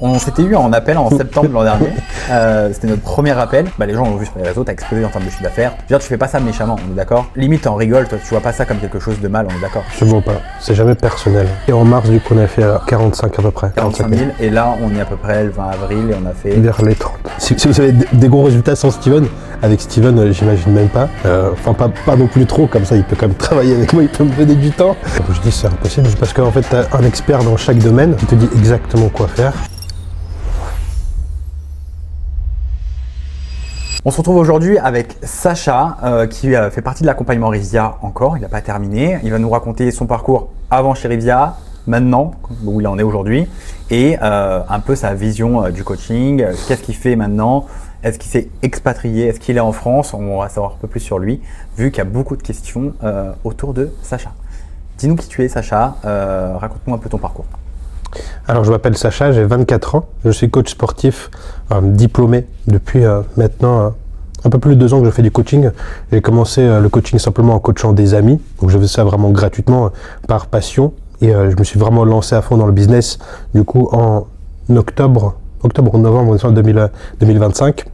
On s'était eu en appel en septembre l'an dernier. C'était notre premier appel. Les gens l'ont vu sur les réseaux, t'as explosé en termes de chiffre d'affaires. Je veux dire, tu fais pas ça méchamment, on est d'accord? Limite, t'en rigoles, toi, tu vois pas ça comme quelque chose de mal, on est d'accord? Absolument pas. C'est jamais personnel. Et en mars, du coup, on a fait 45 à peu près. 45 000. Et là, on est à peu près le 20 avril et on a fait... Vers les 30. Si vous avez des gros résultats sans Steven, avec Steven, j'imagine même pas. Enfin, pas non plus trop, comme ça, il peut quand même travailler avec moi, il peut me donner du temps. Je dis c'est impossible, parce qu'en fait, t'as un expert dans chaque domaine qui te dit exactement quoi faire. On se retrouve aujourd'hui avec Sacha qui fait partie de l'accompagnement Rivia encore, il n'a pas terminé. Il va nous raconter son parcours avant chez Rivia, maintenant, où il en est aujourd'hui, et un peu sa vision du coaching, qu'est-ce qu'il fait maintenant, est-ce qu'il s'est expatrié, est-ce qu'il est en France, on va savoir un peu plus sur lui, vu qu'il y a beaucoup de questions autour de Sacha. Dis-nous qui tu es Sacha, raconte-nous un peu ton parcours. Alors je m'appelle Sacha, j'ai 24 ans, je suis coach sportif diplômé depuis maintenant un peu plus de 2 ans que je fais du coaching. J'ai commencé le coaching simplement en coachant des amis, donc je faisais ça vraiment gratuitement par passion et je me suis vraiment lancé à fond dans le business du coup en octobre ou novembre 2025.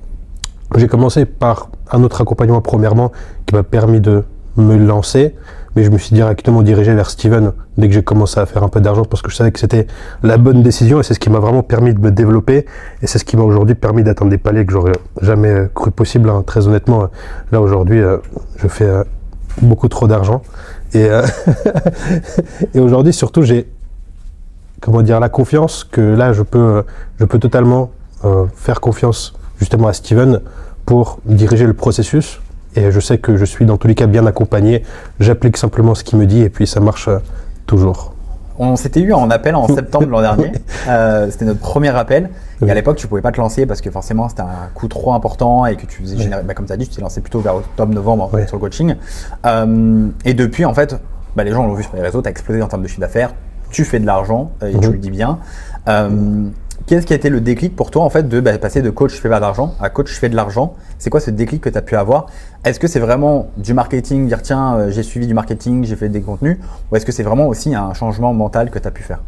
J'ai commencé par un autre accompagnement premièrement qui m'a permis de me lancer, mais je me suis directement dirigé vers Steven dès que j'ai commencé à faire un peu d'argent parce que je savais que c'était la bonne décision et c'est ce qui m'a vraiment permis de me développer et c'est ce qui m'a aujourd'hui permis d'atteindre des paliers que j'aurais jamais cru possible, hein. Très honnêtement, là aujourd'hui je fais beaucoup trop d'argent et, et aujourd'hui surtout j'ai la confiance que là je peux totalement faire confiance justement à Steven pour diriger le processus. Et je sais que je suis dans tous les cas bien accompagné. J'applique simplement ce qu'il me dit et puis ça marche toujours. On s'était eu en appel en septembre l'an dernier. C'était notre premier appel. Et à l'époque, tu pouvais pas te lancer parce que forcément, c'était un coût trop important et que tu faisais générer, comme tu as dit, tu t'es lancé plutôt vers octobre-novembre sur le coaching. Et depuis, en fait, les gens l'ont vu sur les réseaux, tu as explosé en termes de chiffre d'affaires. Tu fais de l'argent et tu le dis bien. Qu'est-ce qui a été le déclic pour toi en fait de passer de coach je fais pas d'argent à coach je fais de l'argent? C'est quoi ce déclic que tu as pu avoir? Est-ce que c'est vraiment du marketing, dire tiens j'ai suivi du marketing, j'ai fait des contenus, ou est-ce que c'est vraiment aussi un changement mental que tu as pu faire?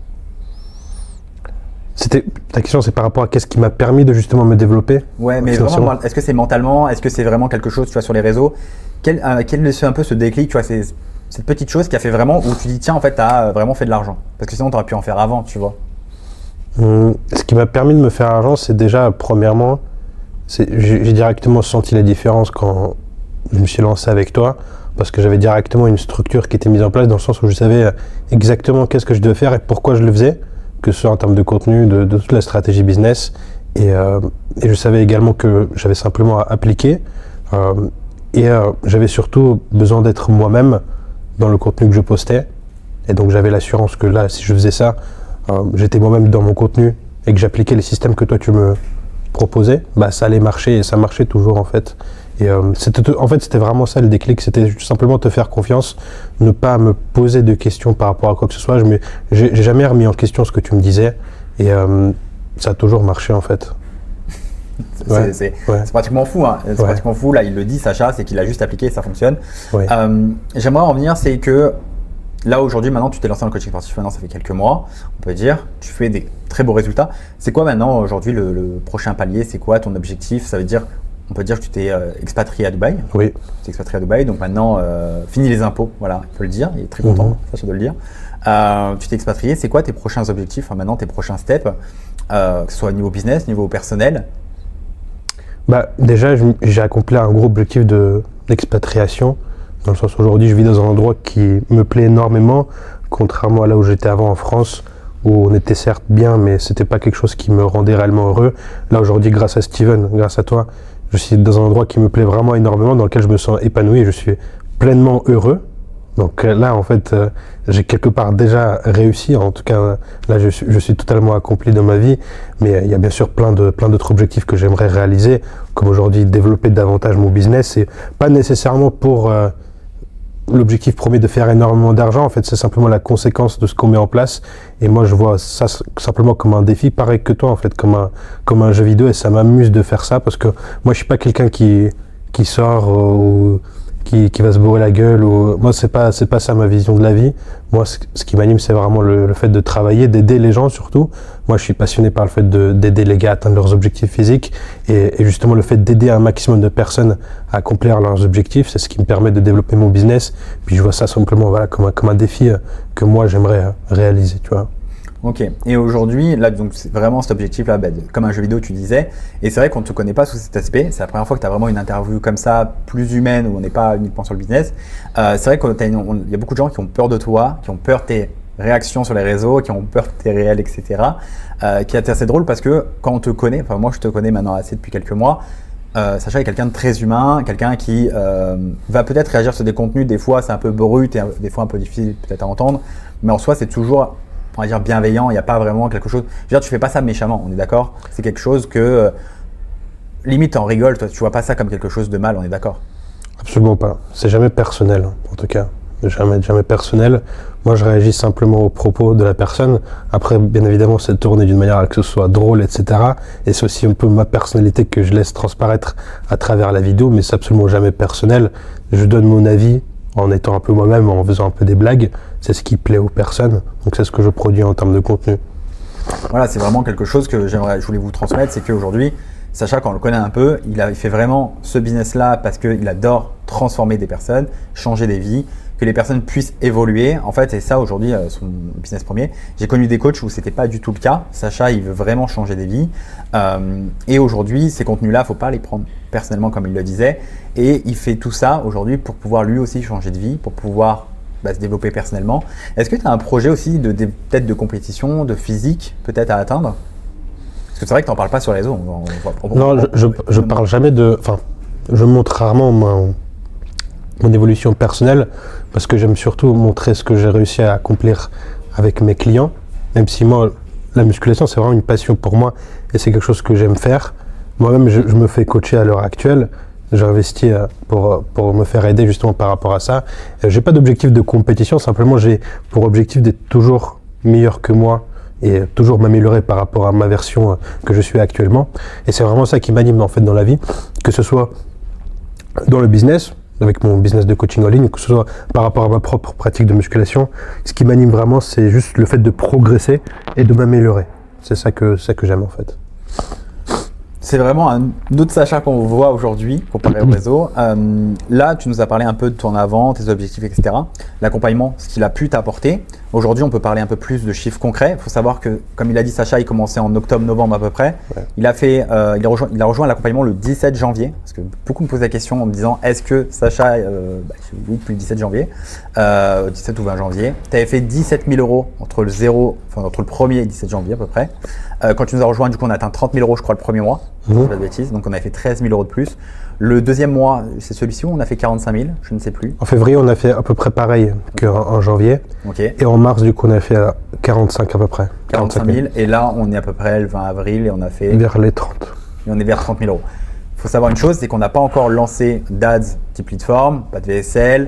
Ta question c'est par rapport à qu'est-ce qui m'a permis de justement me développer? Ouais, mais vraiment, est-ce que c'est mentalement? Est-ce que c'est vraiment quelque chose tu vois sur les réseaux? Quel est un peu ce déclic, tu vois, c'est cette petite chose qui a fait vraiment où tu dis tiens en fait tu as vraiment fait de l'argent? Parce que sinon tu aurais pu en faire avant, tu vois. Ce qui m'a permis de me faire argent, c'est déjà, premièrement, j'ai directement senti la différence quand je me suis lancé avec toi, parce que j'avais directement une structure qui était mise en place dans le sens où je savais exactement qu'est-ce que je devais faire et pourquoi je le faisais, que ce soit en termes de contenu, de toute la stratégie business, et je savais également que j'avais simplement à appliquer, et j'avais surtout besoin d'être moi-même dans le contenu que je postais, et donc j'avais l'assurance que là, si je faisais ça, j'étais moi-même dans mon contenu et que j'appliquais les systèmes que toi tu me proposais, ça allait marcher et ça marchait toujours en fait. Et c'était vraiment ça le déclic, c'était simplement te faire confiance, ne pas me poser de questions par rapport à quoi que ce soit. J'ai jamais remis en question ce que tu me disais et ça a toujours marché en fait. C'est pratiquement fou, hein. C'est pratiquement fou, là il le dit Sacha, c'est qu'il a juste appliqué et ça fonctionne. J'aimerais en venir, c'est que là aujourd'hui, maintenant tu t'es lancé dans le coaching sportif, maintenant ça fait quelques mois, on peut dire, tu fais des très beaux résultats. C'est quoi maintenant aujourd'hui le prochain palier? C'est quoi ton objectif? Ça veut dire, on peut dire que tu t'es expatrié à Dubaï. Oui. Tu t'es expatrié à Dubaï, donc maintenant fini les impôts, voilà, il peut le dire, il est très content, Sacha de le dire. Tu t'es expatrié, c'est quoi tes prochains objectifs, maintenant tes prochains steps, que ce soit au niveau business, niveau personnel? Déjà, j'ai accompli un gros objectif d'expatriation. Dans le sens où aujourd'hui je vis dans un endroit qui me plaît énormément, contrairement à là où j'étais avant en France, où on était certes bien, mais c'était pas quelque chose qui me rendait réellement heureux. Là aujourd'hui, grâce à Steven, grâce à toi, je suis dans un endroit qui me plaît vraiment énormément, dans lequel je me sens épanoui et je suis pleinement heureux. Donc là en fait, j'ai quelque part déjà réussi, en tout cas là je suis totalement accompli dans ma vie, mais il y a bien sûr plein d'autres objectifs que j'aimerais réaliser, comme aujourd'hui développer davantage mon business, et pas nécessairement pour l'objectif premier de faire énormément d'argent, en fait, c'est simplement la conséquence de ce qu'on met en place. Et moi, je vois ça simplement comme un défi, pareil que toi, en fait, comme un jeu vidéo. Et ça m'amuse de faire ça parce que moi, je suis pas quelqu'un qui sort ou qui va se bourrer la gueule. Ou... Moi, c'est pas ça ma vision de la vie. Moi, ce qui m'anime, c'est vraiment le fait de travailler, d'aider les gens surtout. Moi, je suis passionné par le fait d'aider les gars à atteindre leurs objectifs physiques. Et justement, le fait d'aider un maximum de personnes à accomplir leurs objectifs, c'est ce qui me permet de développer mon business. Puis je vois ça simplement voilà, comme un défi que moi, j'aimerais réaliser, tu vois. Ok. Et aujourd'hui, là, donc c'est vraiment cet objectif-là, comme un jeu vidéo, tu disais. Et c'est vrai qu'on ne te connaît pas sous cet aspect. C'est la première fois que tu as vraiment une interview comme ça, plus humaine, où on n'est pas uniquement sur le business. C'est vrai qu'il y a beaucoup de gens qui ont peur de toi, qui ont peur de tes réactions sur les réseaux, qui ont peur de tes réels, etc. Qui est assez drôle parce que quand on te connaît, enfin moi je te connais maintenant assez depuis quelques mois, Sacha est quelqu'un de très humain, quelqu'un qui va peut-être réagir sur des contenus, des fois c'est un peu brut et des fois un peu difficile peut-être à entendre, mais en soi c'est toujours, on va dire, bienveillant, il n'y a pas vraiment quelque chose, je veux dire tu fais pas ça méchamment, on est d'accord? C'est quelque chose que, limite t'en rigoles, toi tu vois pas ça comme quelque chose de mal, on est d'accord? Absolument pas, c'est jamais personnel en tout cas. Jamais personnel. Moi, je réagis simplement aux propos de la personne. Après, bien évidemment, c'est tourné d'une manière à que ce soit drôle, etc. Et c'est aussi un peu ma personnalité que je laisse transparaître à travers la vidéo, mais c'est absolument jamais personnel. Je donne mon avis en étant un peu moi-même, en faisant un peu des blagues. C'est ce qui plaît aux personnes. Donc, c'est ce que je produis en termes de contenu. Voilà, c'est vraiment quelque chose que je voulais vous transmettre, c'est qu'aujourd'hui, Sacha, quand on le connaît un peu, il fait vraiment ce business-là parce qu'il adore transformer des personnes, changer des vies, que les personnes puissent évoluer. En fait, c'est ça aujourd'hui son business premier. J'ai connu des coachs où c'était pas du tout le cas. Sacha, il veut vraiment changer des vies. Et aujourd'hui, ces contenus-là, faut pas les prendre personnellement comme il le disait. Et il fait tout ça aujourd'hui pour pouvoir lui aussi changer de vie, pour pouvoir se développer personnellement. Est-ce que tu as un projet aussi peut-être de compétition, de physique peut-être à atteindre? Parce que c'est vrai que tu n'en parles pas sur les réseaux. Non, je parle jamais de... Enfin, je montre rarement mon évolution personnelle parce que j'aime surtout montrer ce que j'ai réussi à accomplir avec mes clients. Même si moi, la musculation, c'est vraiment une passion pour moi et c'est quelque chose que j'aime faire. Moi-même, je me fais coacher à l'heure actuelle. J'investis pour me faire aider justement par rapport à ça. J'ai pas d'objectif de compétition, simplement j'ai pour objectif d'être toujours meilleur que moi et toujours m'améliorer par rapport à ma version que je suis actuellement. Et c'est vraiment ça qui m'anime en fait dans la vie, que ce soit dans le business, avec mon business de coaching en ligne, que ce soit par rapport à ma propre pratique de musculation. Ce qui m'anime vraiment, c'est juste le fait de progresser et de m'améliorer. C'est ça que j'aime en fait. C'est vraiment un autre Sacha qu'on voit aujourd'hui comparé au réseau. Là, tu nous as parlé un peu de ton avant, tes objectifs, etc. L'accompagnement, ce qu'il a pu t'apporter. Aujourd'hui, on peut parler un peu plus de chiffres concrets. Il faut savoir que, comme il a dit Sacha, il commençait en octobre-novembre à peu près. Ouais. Il a rejoint l'accompagnement le 17 janvier. Parce que beaucoup me posent la question en me disant, est-ce que Sacha, oui, depuis le 17 janvier, 17 ou 20 janvier, tu avais fait 17 000 euros entre le 1er et 17 janvier à peu près. Quand tu nous as rejoint, du coup, on a atteint 30 000 euros, je crois, le premier mois. Pas de bêtises. Donc, on a fait 13 000 euros de plus. Le deuxième mois, c'est celui-ci où on a fait 45 000, je ne sais plus. En février, on a fait à peu près pareil qu'en janvier. Okay. Et en mars, du coup, on a fait 45 à peu près. 45 000. Et là, on est à peu près le 20 avril et on a fait… Vers les 30. Et on est vers 30 000 euros. Il faut savoir une chose, c'est qu'on n'a pas encore lancé d'ADS type lead form, pas de VSL,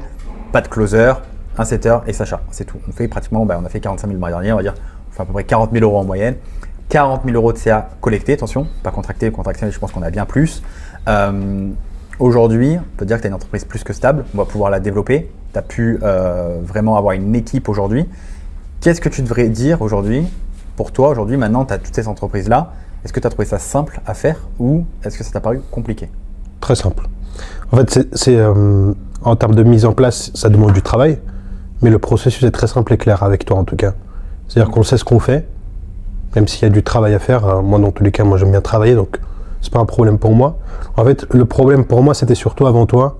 pas de closer, un setter et Sacha. C'est tout. On fait pratiquement, on a fait 45 000 le mois dernier, on va dire, on fait à peu près 40 000 euros en moyenne. 40 000 euros de CA collecté, attention, pas contracté, je pense qu'on a bien plus. Aujourd'hui, on peut dire que tu as une entreprise plus que stable, on va pouvoir la développer. Tu as pu vraiment avoir une équipe aujourd'hui. Qu'est-ce que tu devrais dire aujourd'hui, pour toi aujourd'hui, maintenant tu as toutes ces entreprises-là, est-ce que tu as trouvé ça simple à faire ou est-ce que ça t'a paru compliqué? Très simple. En fait, en termes de mise en place, ça demande du travail, mais le processus est très simple et clair avec toi en tout cas. C'est-à-dire qu'on sait ce qu'on fait, même s'il y a du travail à faire. Moi, dans tous les cas, moi j'aime bien travailler, donc c'est pas un problème pour moi. En fait, le problème pour moi, c'était surtout avant toi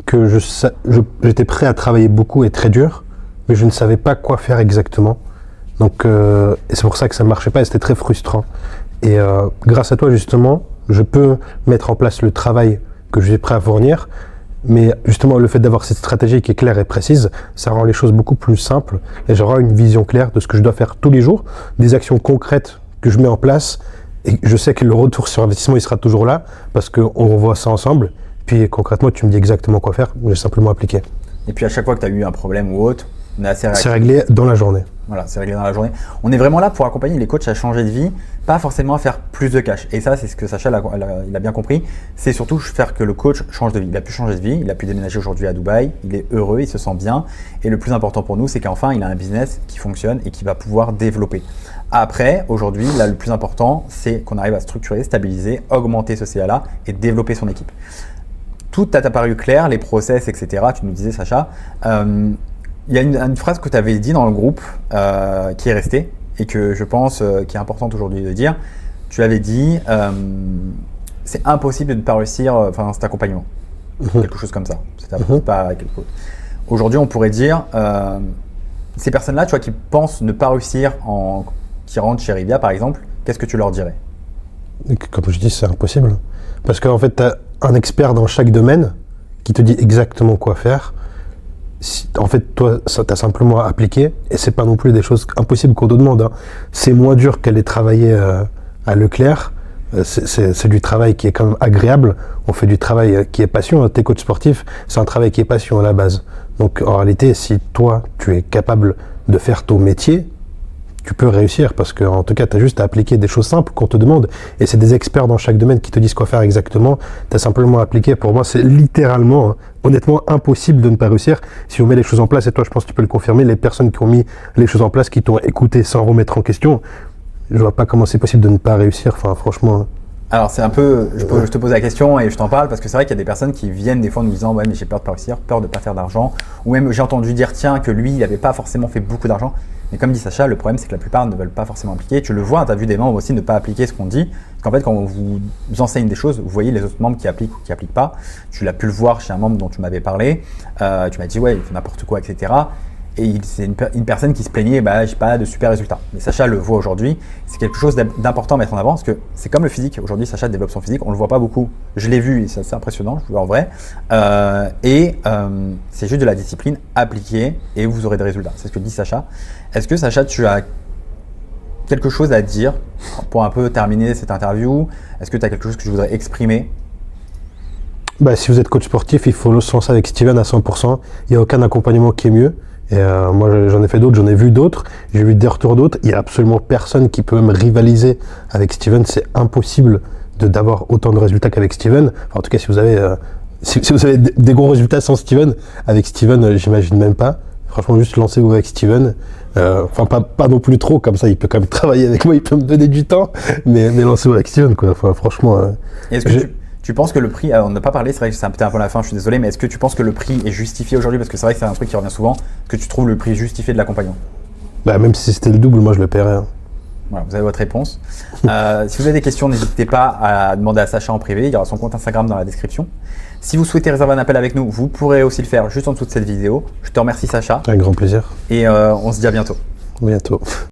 que j'étais prêt à travailler beaucoup et très dur, mais je ne savais pas quoi faire exactement. Donc, et c'est pour ça que ça ne marchait pas et c'était très frustrant. Et grâce à toi, justement, je peux mettre en place le travail que je suis prêt à fournir. Mais justement, le fait d'avoir cette stratégie qui est claire et précise, ça rend les choses beaucoup plus simples et j'aurai une vision claire de ce que je dois faire tous les jours, des actions concrètes que je mets en place et je sais que le retour sur investissement, il sera toujours là parce qu'on revoit ça ensemble. Puis concrètement, tu me dis exactement quoi faire, j'ai simplement appliqué. Et puis à chaque fois que tu as eu un problème ou autre, On est assez réactif. C'est réglé dans la journée. Voilà, c'est réglé dans la journée. On est vraiment là pour accompagner les coachs à changer de vie, pas forcément à faire plus de cash. Et ça, c'est ce que Sacha il a bien compris. C'est surtout faire que le coach change de vie. Il a pu changer de vie, il a pu déménager aujourd'hui à Dubaï, il est heureux, il se sent bien. Et le plus important pour nous, c'est qu'enfin, il a un business qui fonctionne et qui va pouvoir développer. Après, aujourd'hui, là, le plus important, c'est qu'on arrive à structurer, stabiliser, augmenter ce CA-là et développer son équipe. Tout t'a apparu clair, les process, etc. Tu nous disais, Sacha. Il y a une phrase que tu avais dit dans le groupe qui est restée et que je pense qui est importante aujourd'hui de dire. Tu avais dit c'est impossible de ne pas réussir cet accompagnement. Quelque chose comme ça. Pas quelque chose. Aujourd'hui, on pourrait dire ces personnes-là, tu vois, qui pensent ne pas réussir qui rentrent chez Rivia, par exemple, qu'est-ce que tu leur dirais? Comme je dis, c'est impossible. Parce qu'en fait, tu as un expert dans chaque domaine qui te dit exactement quoi faire. En fait, toi, ça t'a simplement à appliquer, et c'est pas non plus des choses impossibles qu'on te demande. C'est moins dur qu'aller travailler à Leclerc. C'est du travail qui est quand même agréable. On fait du travail qui est passion. T'es coach sportif, c'est un travail qui est passion à la base. Donc en réalité, si toi, tu es capable de faire ton métier, tu peux réussir parce que en tout cas, tu as juste à appliquer des choses simples qu'on te demande. Et c'est des experts dans chaque domaine qui te disent quoi faire exactement. Tu as simplement à appliquer. Pour moi, c'est littéralement, honnêtement, impossible de ne pas réussir si on met les choses en place. Et toi, je pense que tu peux le confirmer. Les personnes qui ont mis les choses en place, qui t'ont écouté sans remettre en question, je vois pas comment c'est possible de ne pas réussir. Enfin, franchement. Alors, c'est un peu, je te pose la question et je t'en parle parce que c'est vrai qu'il y a des personnes qui viennent des fois en nous disant ouais, mais j'ai peur de pas réussir, peur de pas faire d'argent. Ou même, j'ai entendu dire, tiens, que lui, il n'avait pas forcément fait beaucoup d'argent. Mais comme dit Sacha, le problème, c'est que la plupart ne veulent pas forcément appliquer. Tu le vois, tu as vu des membres aussi ne pas appliquer ce qu'on dit. Parce qu'en fait, quand on vous enseigne des choses, vous voyez les autres membres qui appliquent ou qui n'appliquent pas. Tu l'as pu le voir chez un membre dont tu m'avais parlé. Tu m'as dit, ouais, il fait n'importe quoi, etc. Et c'est une personne qui se plaignait, bah, j'ai pas de super résultats. Mais Sacha le voit aujourd'hui. C'est quelque chose d'important à mettre en avant parce que c'est comme le physique. Aujourd'hui, Sacha développe son physique. On le voit pas beaucoup. Je l'ai vu et c'est assez impressionnant, je le vois en vrai. C'est juste de la discipline appliquée et vous aurez des résultats. C'est ce que dit Sacha. Est-ce que Sacha, tu as quelque chose à dire pour un peu terminer cette interview? Est-ce que tu as quelque chose que je voudrais exprimer? Bah, si vous êtes coach sportif, il faut se lancer avec Steven à 100%. Il n'y a aucun accompagnement qui est mieux. Et moi, j'en ai fait d'autres, j'en ai vu d'autres, j'ai vu des retours d'autres. Il n'y a absolument personne qui peut même rivaliser avec Steven. C'est impossible d'avoir autant de résultats qu'avec Steven. Enfin, en tout cas, si vous avez, si vous avez des gros résultats sans Steven, avec Steven, j'imagine même pas. Franchement, juste lancez-vous avec Steven. Enfin, pas non plus trop, comme ça, il peut quand même travailler avec moi, il peut me donner du temps. Mais lancez-vous avec Steven, quoi. Enfin, franchement. Est-ce que tu penses que le prix, on n'a pas parlé, c'est vrai que c'est peut-être un peu la fin, je suis désolé, mais est-ce que tu penses que le prix est justifié aujourd'hui? Parce que c'est vrai que c'est un truc qui revient souvent, que tu trouves le prix justifié de l'accompagnement? Bah, même si c'était le double, moi je le paierais. Hein. Voilà, vous avez votre réponse. Si vous avez des questions, n'hésitez pas à demander à Sacha en privé, il y aura son compte Instagram dans la description. Si vous souhaitez réserver un appel avec nous, vous pourrez aussi le faire juste en dessous de cette vidéo. Je te remercie Sacha. Avec grand plaisir. Et on se dit à bientôt. À bientôt.